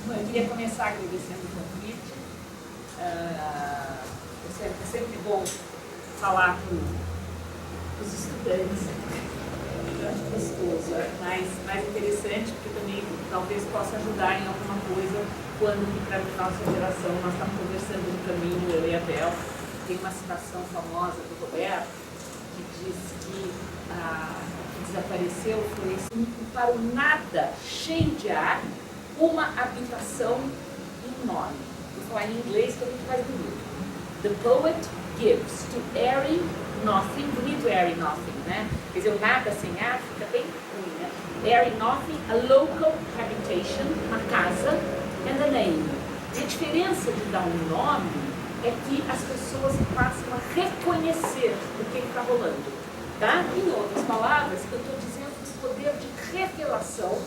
Bom, eu queria começar agradecendo o convite. É sempre bom falar com os estudantes. Eu acho gostoso, é mais interessante, porque também talvez possa ajudar em alguma coisa quando, para a nossa geração, nós estamos conversando no caminho, eu e a Bel. Tem uma citação famosa do Roberto que diz que o que desapareceu foi assim, para o nada cheio de ar, uma habitação e um nome. Vou falar em inglês que é muito mais bonito. The poet gives to airy nothing, bonito airy nothing, né? Quer dizer, o nada sem ar fica bem ruim, né? Airy nothing, a local habitation, uma casa, and a name. E a diferença de dar um nome é que as pessoas passam a reconhecer o que está rolando, tá? Em outras palavras, eu estou dizendo o poder de revelação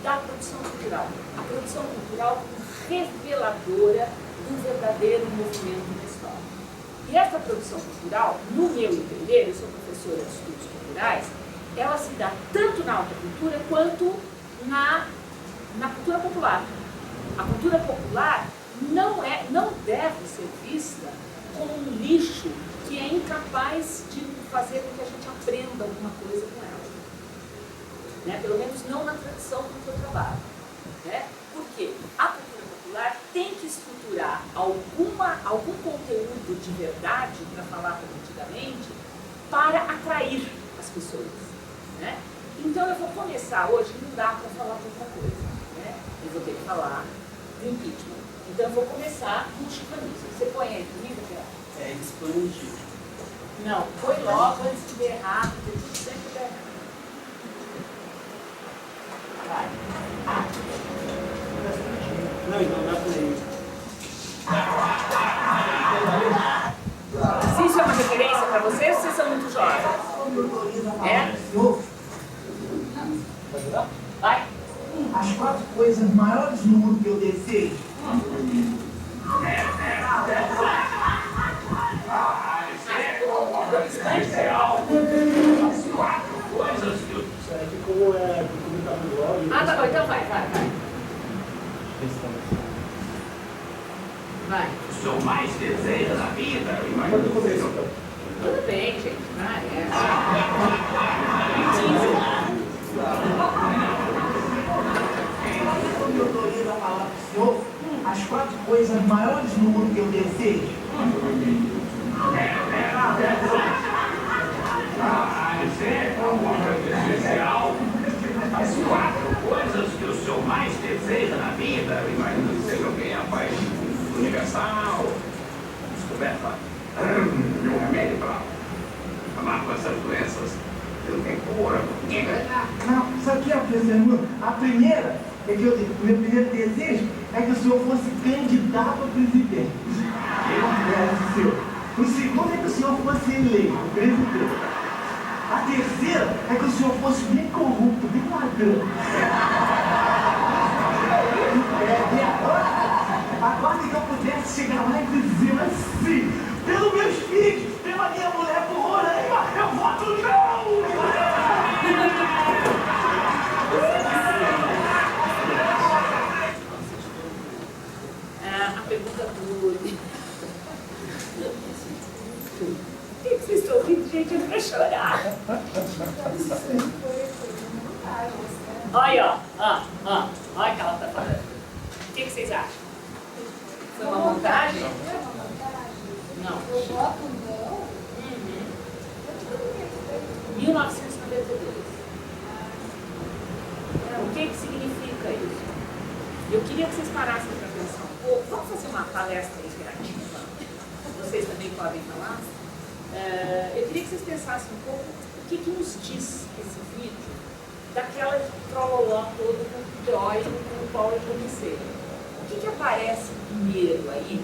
da produção cultural. A produção cultural reveladora do verdadeiro movimento da história. E essa produção cultural, no meu entender, eu sou professora de estudos culturais, ela se dá tanto na alta cultura quanto na cultura popular. A cultura popular não deve ser vista como um lixo que é incapaz de fazer com que a gente aprenda alguma coisa com ela. Né? Pelo menos não na tradição do que eu trabalho. Né? Porque a cultura popular tem que estruturar algum conteúdo de verdade, para falar como antigamente, para atrair as pessoas. Né? Então eu vou começar hoje, não dá para falar de outra coisa. Né? Eu vou ter que falar do impeachment. Então eu vou começar com o chicanismo. Você põe aí comigo, Pedro? É expandir. Não, põe logo antes de der errado, porque tudo sempre der errado. Vai. Não, então dá play. Se isso é uma referência para vocês, vocês são muito jovens. É? Vai. As 4 coisas maiores no mundo que eu desejo. As 4 coisas que eu... Como é publicado no blog. Ah, tá bom, então vai. Vai. O senhor mais deseja na vida, eu Quando imagino. começa, então? Tudo bem, gente. Vai, Eu autorizo a falar para o senhor as 4 coisas maiores no mundo que eu desejo. Mas é alguma coisa especial. As 4 coisas que o senhor mais deseja na vida, eu imagino que seja alguém a paz universal, descoberta de um remédio para acabar com essas doenças que não tem cura. Não, sabe o que é, professor? A primeira é que o meu primeiro desejo é que o senhor fosse candidato a presidente. O segundo é que o senhor fosse eleito presidente. A terceira é que o senhor fosse bem corrupto, bem ladrão. A quarta é que eu pudesse chegar lá e dizer assim: pelos meus filhos, pela minha mulher, por Roraima, eu voto não! a pergunta do... Por que vocês estão rindo, gente? Eu vou chorar. Olha, ó. Olha o que ela está falando. O que vocês acham? Foi uma montagem? Não. Eu voto não. 1992. O que significa isso? Eu queria que vocês parassem para pensar um pouco. Vamos fazer uma palestra interativa? Vocês também podem falar? Eu queria que vocês pensassem um pouco o que nos diz esse vídeo daquela trololó toda com o teórico com o qual eu comecei. O que aparece primeiro aí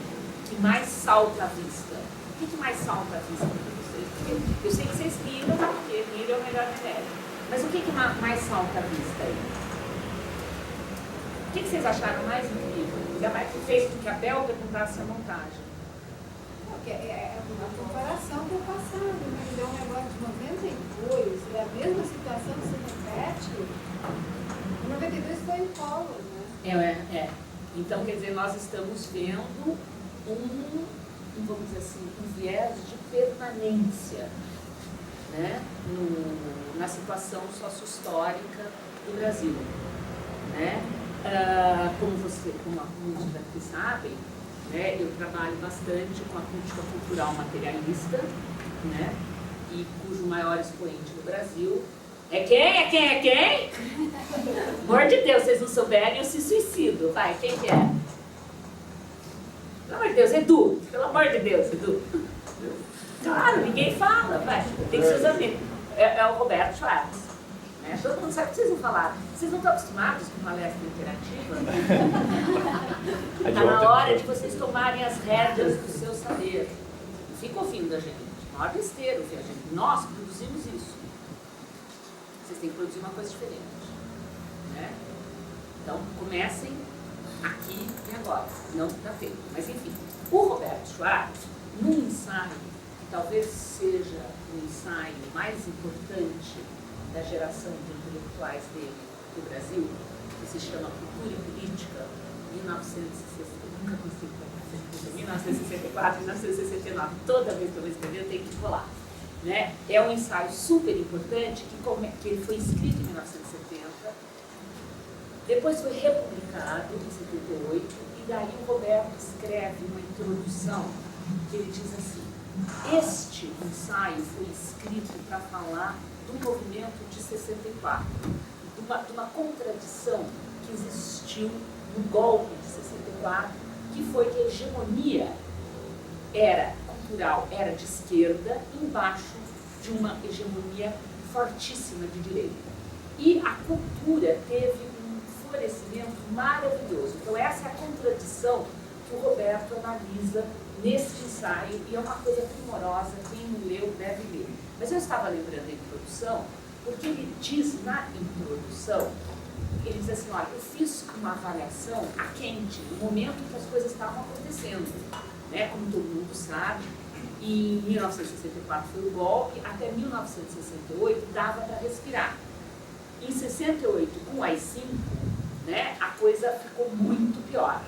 que mais salta à vista? O que mais salta à vista para vocês? Porque eu sei que vocês riram, porque rir é o melhor remédio. Mas o que mais salta à vista aí? O que vocês acharam mais incrível? Ainda mais que fez com que a Bel perguntasse a montagem. É uma comparação com o passado, né? Ele é um negócio de 92, é a mesma situação que se repete. Em 92 foi em Collor, né? Então, quer dizer, nós estamos vendo vamos dizer assim, um viés de permanência, né, na situação sociohistórica do Brasil, né? Como muitos daqui sabem, né, eu trabalho bastante com a crítica cultural materialista, né, e cujo maior expoente no Brasil é quem? Amor de Deus, vocês não souberem, eu se suicido. Vai, quem que é? Pelo amor de Deus, Edu. Pelo amor de Deus, Edu. Claro, ninguém fala, vai. Tem que ser os amigos. É o Roberto Schwartz. Né? Todo mundo sabe o que vocês vão falar. Vocês não estão acostumados com palestra interativa? Está na hora de vocês tomarem as rédeas do seu saber. Não fica ouvindo a gente. Maior besteira ouvir a gente. Nós produzimos isso. Vocês têm que produzir uma coisa diferente. Né? Então, comecem aqui e agora. Não está feito. Mas, enfim, o Roberto Schwartz, num ensaio, que talvez seja o ensaio mais importante da geração de intelectuais dele do Brasil, que se chama Cultura e Política, 1964, 1969. Toda vez que eu vou escrever, eu tenho que colar. Né? É um ensaio super importante que ele foi escrito em 1970, depois foi republicado em 78, e daí o Roberto escreve uma introdução que ele diz assim: este ensaio foi escrito para falar do movimento de 64, de uma contradição que existiu no golpe de 64, que foi que a hegemonia cultural era de esquerda, embaixo de uma hegemonia fortíssima de direita. E a cultura teve um florescimento maravilhoso. Então essa é a contradição que o Roberto analisa nesse ensaio, e é uma coisa primorosa, quem não leu deve ler. Mas eu estava lembrando a introdução, porque ele diz na introdução, ele diz assim, olha, eu fiz uma avaliação a quente, no momento que as coisas estavam acontecendo, né? Como todo mundo sabe, em 1964 foi o golpe, até 1968 dava para respirar. Em 68, com o AI-5, né, a coisa ficou muito pior.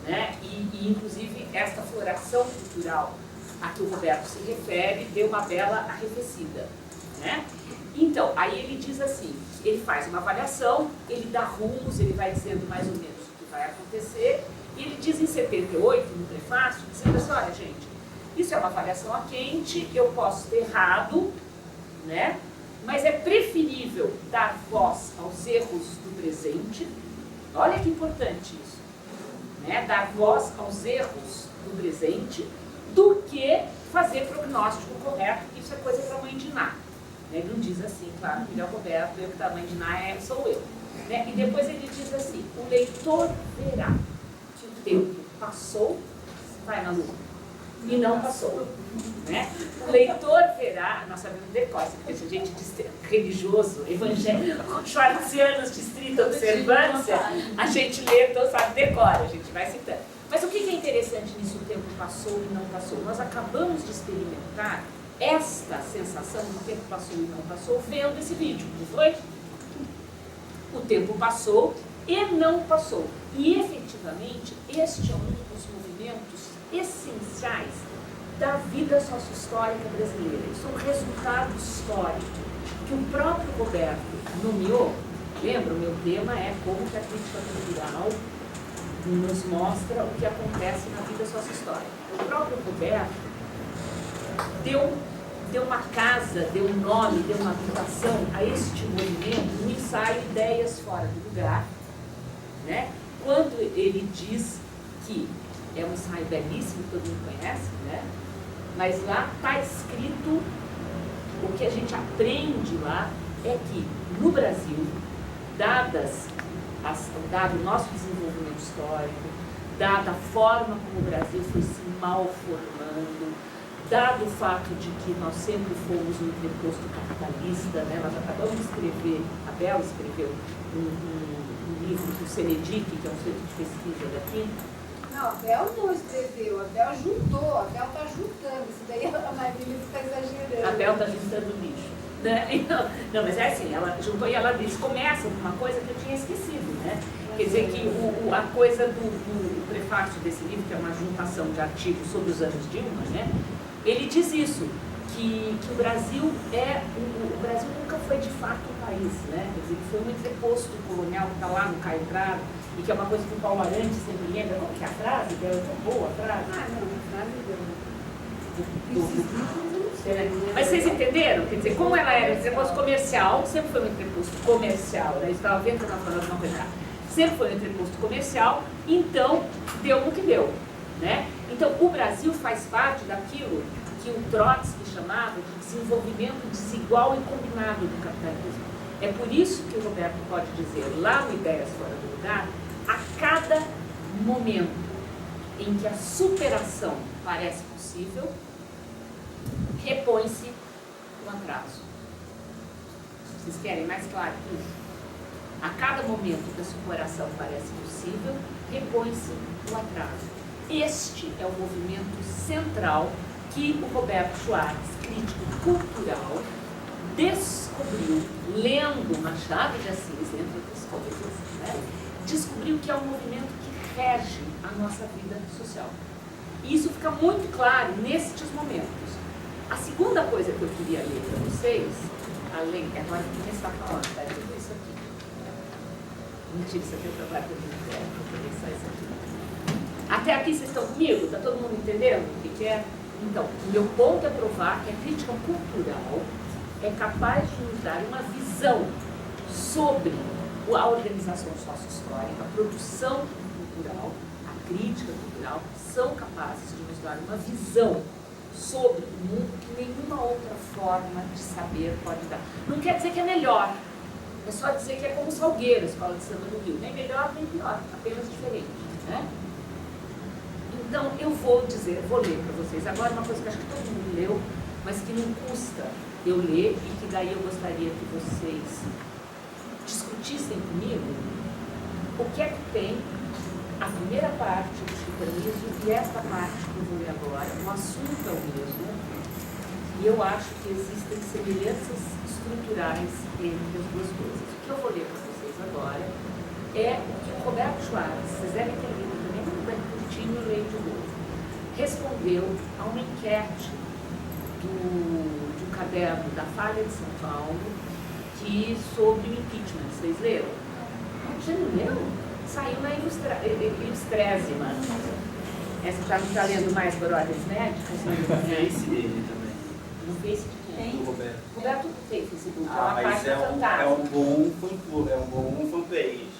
Né? E inclusive, esta floração cultural a que o Roberto se refere deu uma bela arrefecida. Né? Então, aí ele diz assim, ele faz uma avaliação, ele dá rumos, ele vai dizendo mais ou menos o que vai acontecer, e ele diz em 78, no prefácio, dizendo assim, olha gente, isso é uma avaliação a quente, eu posso ter errado, né? Mas é preferível dar voz aos erros do presente, olha que importante isso, né? Dar voz aos erros do presente, do que fazer prognóstico correto, que isso é coisa para mãe de Ná. Ele não diz assim, claro, filho é o Roberto, eu que da mãe de Ná sou eu. Né? E depois ele diz assim, o leitor verá que o tempo passou, vai na lua, e não passou. Né? O leitor verá, nós sabemos decor, porque se a gente religioso, evangélico, schwartzianos de estrita observância, a gente lê, então sabe, decora, a gente vai citando. Mas o que é interessante nisso, o tempo passou e não passou? Nós acabamos de experimentar esta sensação do tempo passou e não passou vendo esse vídeo, não foi? O tempo passou e não passou. E efetivamente, este é um dos movimentos essenciais da vida sociohistórica brasileira. Isso é um resultado histórico que o próprio Roberto nomeou. Lembra, o meu tema é como que a crítica cultural nos mostra o que acontece na vida sociohistórica. O próprio Roberto deu uma casa, deu um nome, deu uma habitação a este movimento no ensaio Ideias Fora do Lugar, né? Quando ele diz que é um ensaio belíssimo, todo mundo conhece, né? Mas lá está escrito, o que a gente aprende lá é que no Brasil, dado o nosso desenvolvimento histórico, dada a forma como o Brasil foi se malformando, dado o fato de que nós sempre fomos um entreposto capitalista, né? Nós acabamos de escrever, a Bel escreveu um livro do Senedic, que é um centro de pesquisa daqui. Não, a Bel não escreveu, a Bel juntou, a Bel está juntando, isso daí a Marília está exagerando. A Bel está juntando lixo. Né? Não, mas é assim, ela juntou e ela disse, começa com uma coisa que eu tinha esquecido, né? Quer dizer que a coisa do prefácio desse livro, que é uma juntação de artigos sobre os anos Dilma, né? Ele diz isso, que o Brasil o Brasil nunca foi de fato um país, né? Quer dizer, que foi um entreposto colonial que está lá no Caio Prado, e que é uma coisa que o Paulo Arantes sempre lembra. Como que é a frase dela? É tão boa a frase. Ah, não, a frase deu. Mas vocês entenderam? Quer dizer, como ela era um entreposto comercial, sempre foi um entreposto comercial, né? Estava vendo que eu estava falando uma coisa errada. Sempre foi um entreposto comercial, então deu no que deu, né? Então o Brasil faz parte daquilo que o Trotsky chamava de desenvolvimento desigual e combinado do capitalismo. É por isso que o Roberto pode dizer lá no Ideias Fora do Lugar, a cada momento em que a superação parece possível, repõe-se um atraso. Vocês querem mais claro que isso? A cada momento que a superação parece possível, repõe-se um atraso. Este é o movimento central que o Roberto Schwartz, crítico cultural, descobriu, lendo Machado de Assis, entre outras coisas, né? Descobriu que é um movimento que rege a nossa vida social. E isso fica muito claro nestes momentos. A segunda coisa que eu queria ler para vocês, além, agora eu começar a falar, tá? Tudo isso aqui. Mentira, isso aqui é o trabalho que eu vou poder só isso aqui. Até aqui vocês estão comigo? Está todo mundo entendendo o que é? Então, o meu ponto é provar que a crítica cultural é capaz de nos dar uma visão sobre a organização sócio-histórica, a produção cultural, a crítica cultural, são capazes de nos dar uma visão sobre o mundo que nenhuma outra forma de saber pode dar. Não quer dizer que é melhor, é só dizer que é como Salgueiro, a Escola de Samba do Rio, nem melhor nem pior, apenas diferente, né? Então, eu vou ler para vocês agora uma coisa que acho que todo mundo leu, mas que não custa eu ler e que daí eu gostaria que vocês discutissem comigo o que é que tem a primeira parte do chicanismo e esta parte que eu vou ler agora. O assunto é o mesmo e eu acho que existem semelhanças estruturais entre as duas coisas. O que eu vou ler para vocês agora é o que o Roberto Schwartz, vocês devem ter lido também, muito bem curtinho, eu leio de novo, respondeu a uma enquete do caderno da Folha de São Paulo sobre o impeachment. Vocês leram? Você não leu? Saiu na Ilustrésima. Essa já não está lendo mais Brothers Médicos? No Face dele também. No Face de quem? Do Roberto. Roberto tem Facebook, é uma Mas página é fantástica. um bom fanpage.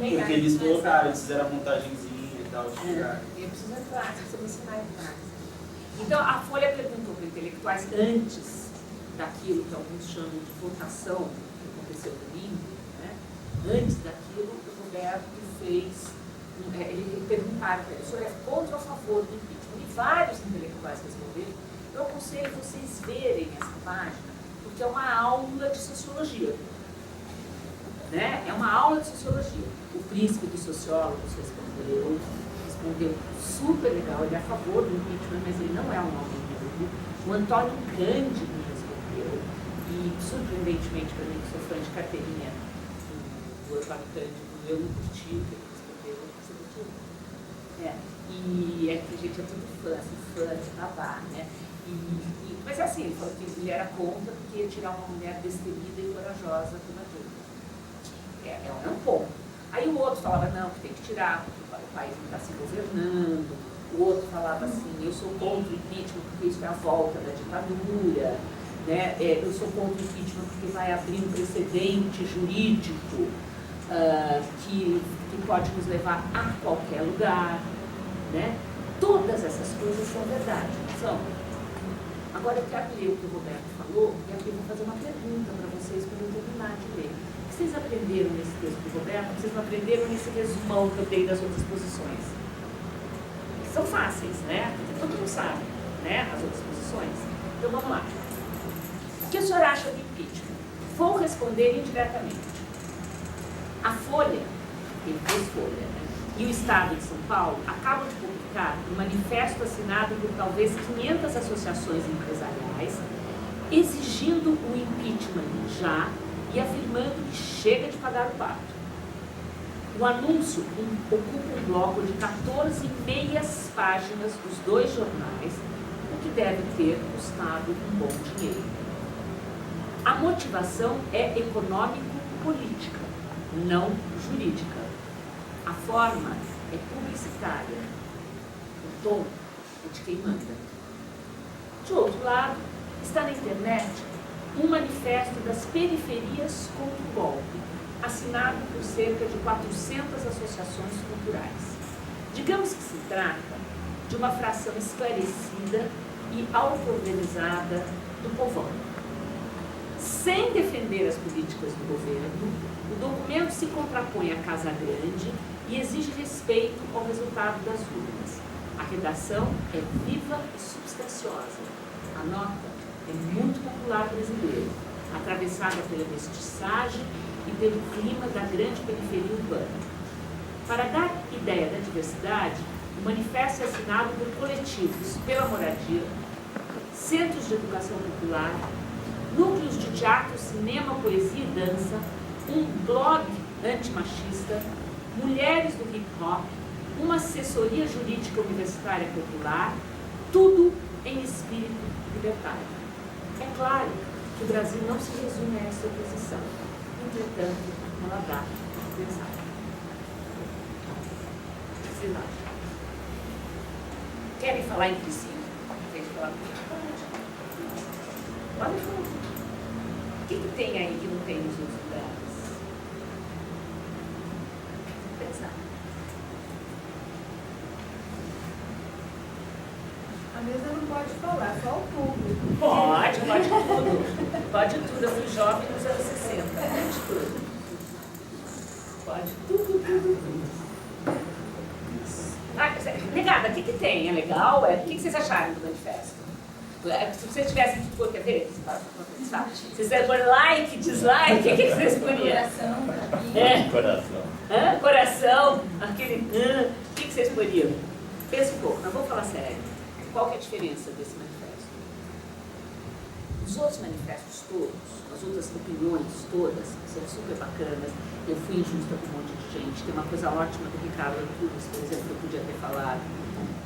Porque eles colocaram, eles fizeram a montagenzinha e tal, divulgaram. Eu preciso entrar, você me ensinar mais. Então, a Folha perguntou para intelectuais antes daquilo que alguns chamam de votação, que aconteceu domingo, né? Antes daquilo, o Roberto fez, ele perguntaram para ele, o senhor é contra ou a favor do impeachment? E vários intelectuais responderam. Eu aconselho vocês verem essa página, porque é uma aula de sociologia. Né? É uma aula de sociologia. O príncipe dos sociólogos respondeu super legal, ele é a favor do impeachment, mas ele não é um homem público. O Antônio Cândido respondeu, e surpreendentemente para mim, que sou fã de carteirinha do Antônio Cândido, eu não curti o que ele respondeu. Você curtiu? E é que a gente é tudo fã de babá, né? Mas assim, ele falou que ele era contra porque ia tirar uma mulher destemida e corajosa como a Dilma. É um ponto. Aí o outro falava, não, que tem que tirar, porque o país não está se governando. O outro falava assim, eu sou contra o impeachment porque isso é a volta da ditadura. Né? Eu sou contra o impeachment porque vai abrir um precedente jurídico que pode nos levar a qualquer lugar. Né? Todas essas coisas são verdade, não são? Agora eu quero ler o que o Roberto falou e aqui eu vou fazer uma pergunta para vocês quando eu terminar de ler. O que vocês aprenderam nesse texto do Roberto? O que vocês não aprenderam nesse resumão que eu dei das outras posições? São fáceis, né? Todo mundo sabe, né? As outras posições. Então vamos lá. O que o senhor acha do impeachment? Vou responder indiretamente. A Folha, ele fez Folha, né? E o Estado de São Paulo acabam de publicar um manifesto assinado por talvez 500 associações empresariais exigindo o impeachment já e afirmando que chega de pagar o pato. O anúncio ocupa um bloco de 14 meias páginas dos 2 jornais, o que deve ter custado um bom dinheiro. A motivação é econômico-política, não jurídica. A forma é publicitária. O tom é de quem manda. De outro lado, está na internet um manifesto das periferias contra o golpe, assinado por cerca de 400 associações culturais. Digamos que se trata de uma fração esclarecida e auto-organizada do povão. Sem defender as políticas do governo, o documento se contrapõe à Casa Grande e exige respeito ao resultado das urnas. A redação é viva e substanciosa. A nota é muito popular brasileira, atravessada pela mestiçagem e pelo clima da grande periferia urbana. Para dar ideia da diversidade, o manifesto é assinado por coletivos pela moradia, centros de educação popular, núcleos de teatro, cinema, poesia e dança, um blog antimachista, mulheres do hip-hop, uma assessoria jurídica universitária popular, tudo em espírito libertário. É claro que o Brasil não se resume a essa oposição. Entretanto, ela dá a pensar. Querem falar entre si? Querem falar? Pode falar. O que tem aí que não tem nos outros lugares? Pensar. A mesa não pode falar, só o público. Pode tudo. Pode tudo. Eu fui jovem nos anos 60. Pode tudo. Pode tudo. Negada, o que tem? É legal? O que vocês acharam do manifesto? Se vocês tivessem que pôr, quer ver? Se vocês pôr like, dislike, o que vocês poriam? Coração. Coração, aquele. O que vocês poriam? Pensa um pouco, mas vamos falar sério. Qual que é a diferença desse manifesto? Os outros manifestos todos, as outras opiniões todas, são super bacanas. Eu fui injusta com um monte de gente. Tem uma coisa ótima do Ricardo Antunes, por exemplo, que eu podia ter falado,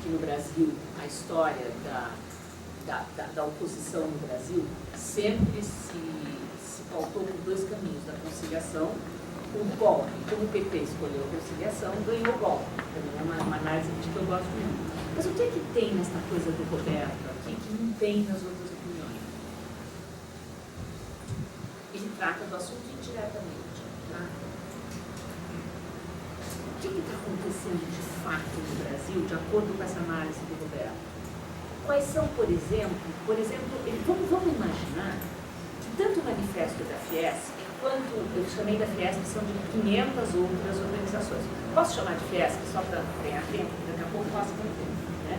que no Brasil, a história da oposição no Brasil sempre se pautou por 2 caminhos, da conciliação, o golpe. Como o PP escolheu a conciliação, ganhou o golpe. Também é uma análise que eu gosto muito. Mas o que tem nessa coisa do Roberto aqui que não tem nas outras opiniões? Ele trata do assunto indiretamente. Trata. O que está acontecendo de fato no Brasil, de acordo com essa análise do Roberto? Quais são, por exemplo, vamos imaginar que tanto o manifesto da Fiesp, quanto eu chamei da Fiesp, são de 500 outras organizações. Posso chamar de Fiesp só para ganhar tempo? Daqui a pouco posso ganhar tempo. Né?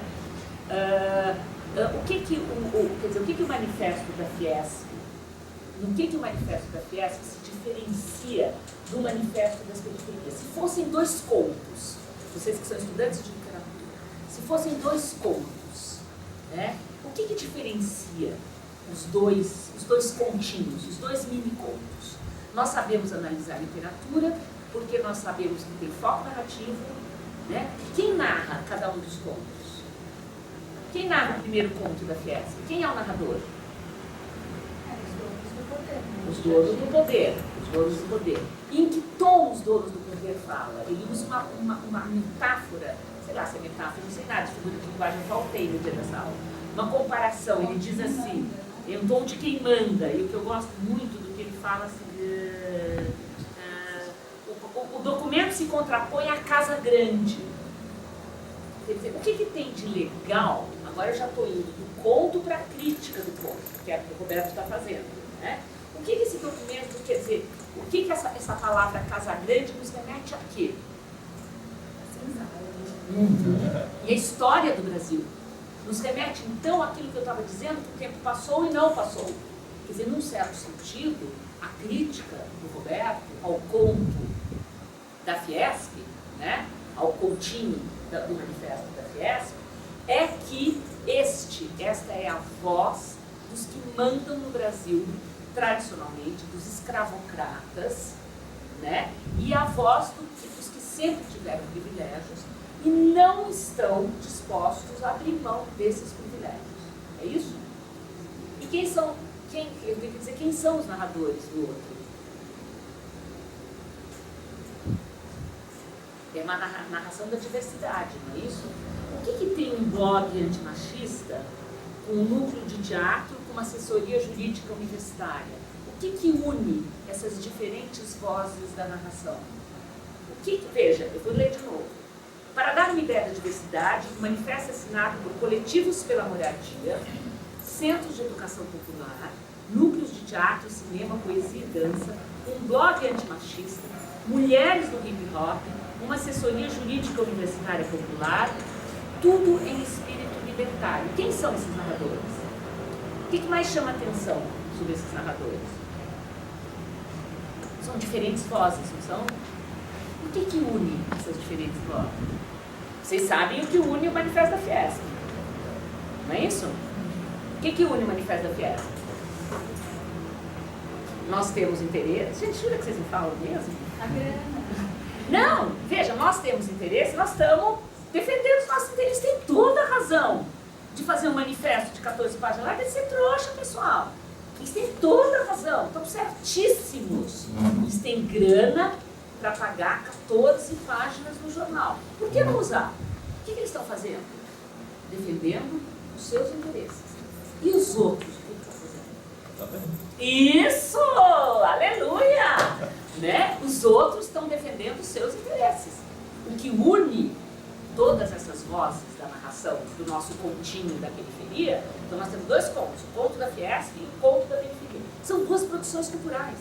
O que o manifesto da Fiesp, no que o manifesto da Fiesp se diferencia do manifesto das periferias? Se fossem 2 contos, vocês que são estudantes de literatura, se fossem 2 contos, né? O que diferencia os dois continhos, os 2 mini-contos? Nós sabemos analisar literatura, porque nós sabemos que tem foco narrativo, né? Quem narra cada um dos contos? Quem narra o primeiro conto da Fiesp? Quem é o narrador? Os donos do poder. Os donos do poder. E em que tom os donos do poder falam? Ele usa uma metáfora, sei lá se é metáfora, não sei nada de figura de linguagem, faltei no dia dessa aula. Uma comparação, ele diz assim, é um tom de quem manda, e o que eu gosto muito do que ele fala assim, o documento se contrapõe à Casa Grande. Quer dizer, o que tem de legal? Agora eu já estou indo do conto para a crítica do conto, que é o que o Roberto está fazendo. Né? O que esse documento quer dizer? O que essa palavra Casa Grande nos remete a quê? E a história do Brasil. Nos remete, então, àquilo que eu estava dizendo, que o tempo passou e não passou. Quer dizer, num certo sentido, a crítica do Roberto ao conto da Fiesp, né? Ao continho do manifesto da Fiesp, é que esta é a voz dos que mandam no Brasil, tradicionalmente, dos escravocratas, né? E a voz dos que sempre tiveram privilégios e não estão dispostos a abrir mão desses privilégios. É isso? E quem são os narradores do outro? É uma narração da diversidade, não é isso? O que tem um blog antimachista com um núcleo de teatro com uma assessoria jurídica universitária? O que une essas diferentes vozes da narração? Veja, eu vou ler de novo. Para dar uma ideia da diversidade, o manifesto é assinado por coletivos pela moradia, centros de educação popular, núcleos de teatro, cinema, poesia e dança, um blog antimachista, mulheres do hip hop, uma assessoria jurídica universitária popular, tudo em espírito libertário. Quem são esses narradores? O que mais chama atenção sobre esses narradores? São diferentes vozes, não são? O que une essas diferentes vozes? Vocês sabem o que une o Manifesto da Fiesp, não é isso? O que une o Manifesto da Fiesp? Nós temos interesse. Gente, jura que vocês não falam mesmo? A grana. Não, veja, nós temos interesse, nós estamos defendendo os nossos interesses. Tem toda a razão de fazer um manifesto de 14 páginas lá, deve ser trouxa, pessoal. Eles têm toda a razão, estão certíssimos. Eles têm grana para pagar 14 páginas no jornal. Por que não usar? O que eles estão fazendo? Defendendo os seus interesses. E os outros, o que estão fazendo? Isso! Aleluia! Né? Os outros estão defendendo os seus interesses. O que une todas essas vozes da narração do nosso continho da periferia, então nós temos dois contos, o conto da Fiesp e o conto da periferia. São duas produções culturais.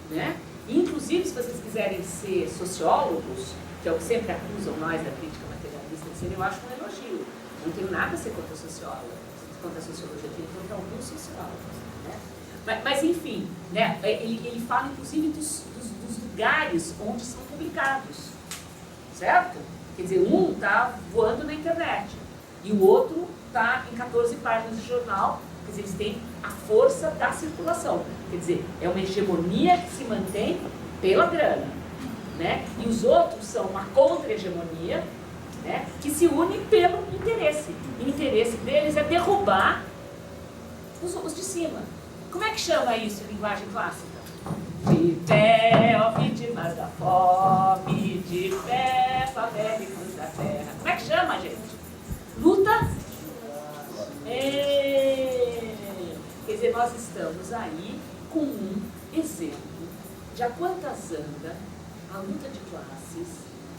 Né? Inclusive, se vocês quiserem ser sociólogos, que é o que sempre acusam nós da crítica materialista de ser, eu acho um elogio. Eu não tenho nada a ser contra a socióloga, contra a sociologia, eu tenho contra alguns sociólogos. Né? Mas enfim, né? ele fala inclusive dos lugares onde são publicados, certo? Quer dizer, um está voando na internet e o outro está em 14 páginas de jornal. Quer dizer, eles têm a força da circulação. Quer dizer, é uma hegemonia que se mantém pela grana. Né? E os outros são uma contra-hegemonia, né, que se une pelo interesse. E o interesse deles é derrubar os de cima. Como é que chama isso em linguagem clássica? De pé, ó vítimas da fome, de pé, famélicos da terra. Como é que chama, gente? Luta? Quer dizer, nós estamos aí com um exemplo de a quantas anda a luta de classes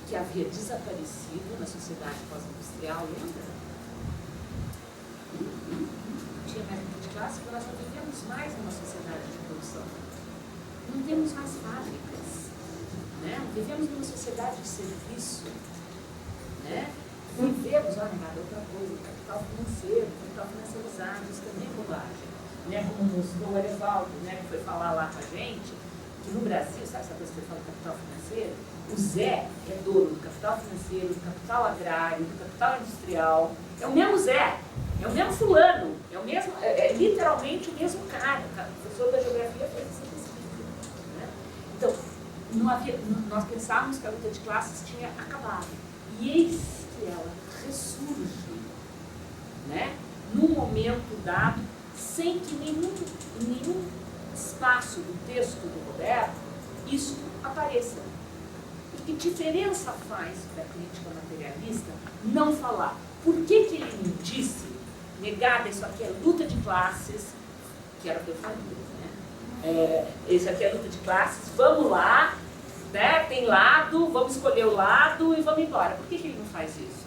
que havia desaparecido na sociedade pós-industrial, lembra? Tinha mais luta de classe porque nós não vivemos mais numa sociedade de produção. Não temos mais fábricas, né? Vivemos numa sociedade de serviço, né? Vivemos, olha, nada, outra coisa, capital financiarizado, isso também é bobagem. Né? Como mostrou o Erevaldo, né, que foi falar lá com a gente, que no Brasil, sabe essa coisa que eu falo, capital financeiro? O Zé é dono do capital financeiro, do capital agrário, do capital industrial. É o mesmo Zé, é o mesmo fulano, é o mesmo, é literalmente o mesmo cara. O professor da geografia fez essa pesquisa. Né? Então, nós pensávamos que a luta de classes tinha acabado. E eis que ela ressurge, né? Num momento dado, sem que nenhum espaço do texto do Roberto isso apareça. E que diferença faz para a crítica materialista não falar? Por que ele não disse, negada, isso aqui é luta de classes, que era o que eu falei, né? Isso aqui é luta de classes, vamos lá, né? Tem lado, vamos escolher o lado e vamos embora. Por que ele não faz isso?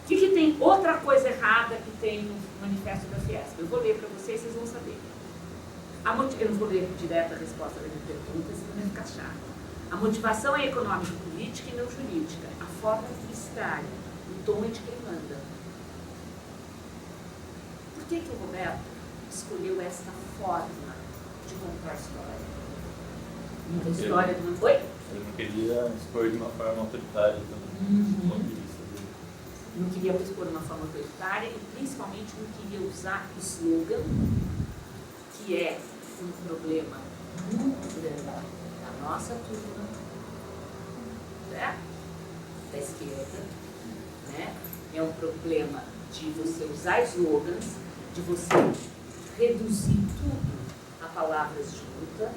O que tem outra coisa errada que tem no Manifesto da Fiesp? Eu vou ler para vocês, vocês vão saber. Eu não vou ler direto a resposta da minha pergunta, senão vai ficar chato. A motivação é econômico-política e não jurídica. A forma é publicitária. O tom é de quem manda. Por que o Roberto escolheu esta forma de contar a história? Uma história de uma... Oi? Ele não queria expor de uma forma autoritária do ponto de vista dele. Não queria expor de uma forma autoritária e principalmente não queria usar o slogan, que é um problema muito grande da nossa turma esquerda, né? É um problema de você usar slogans, de você reduzir tudo a palavras de luta.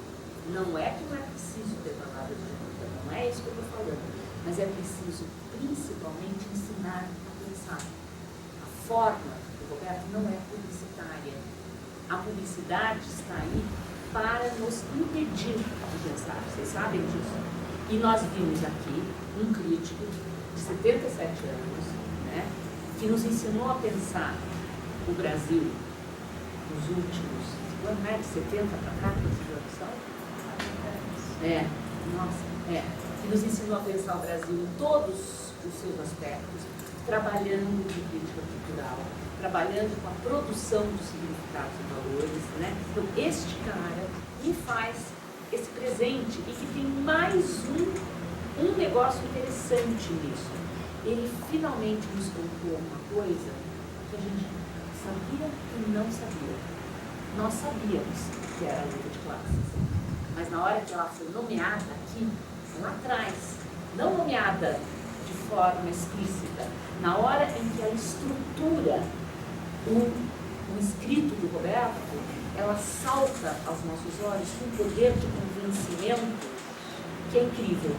Não é que não é preciso ter palavras de luta, não é isso que eu estou falando, mas é preciso principalmente ensinar a pensar. A forma do Roberto não é publicitária. A publicidade está aí para nos impedir de pensar, vocês sabem disso. E nós vimos aqui um crítico de 77 anos, né, que nos ensinou a pensar o Brasil nos últimos, né, de 70 para cá, que anos são? Que nos ensinou a pensar o Brasil em todos os seus aspectos, trabalhando de crítica cultural, trabalhando com a produção dos significados e valores, né? Então, este cara me faz esse presente e que tem mais um negócio interessante nisso. Ele finalmente nos contou uma coisa que a gente sabia e não sabia. Nós sabíamos que era a luta de classes, mas na hora que ela foi nomeada aqui, lá atrás, não nomeada de forma explícita, na hora em que ela estrutura o escrito do Roberto, ela salta aos nossos olhos com um poder de convencimento que é incrível,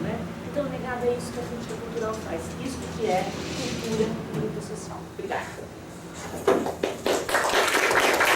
né? Então, negado, é isso que a crítica cultural faz, isso que é cultura e luta social. Obrigada.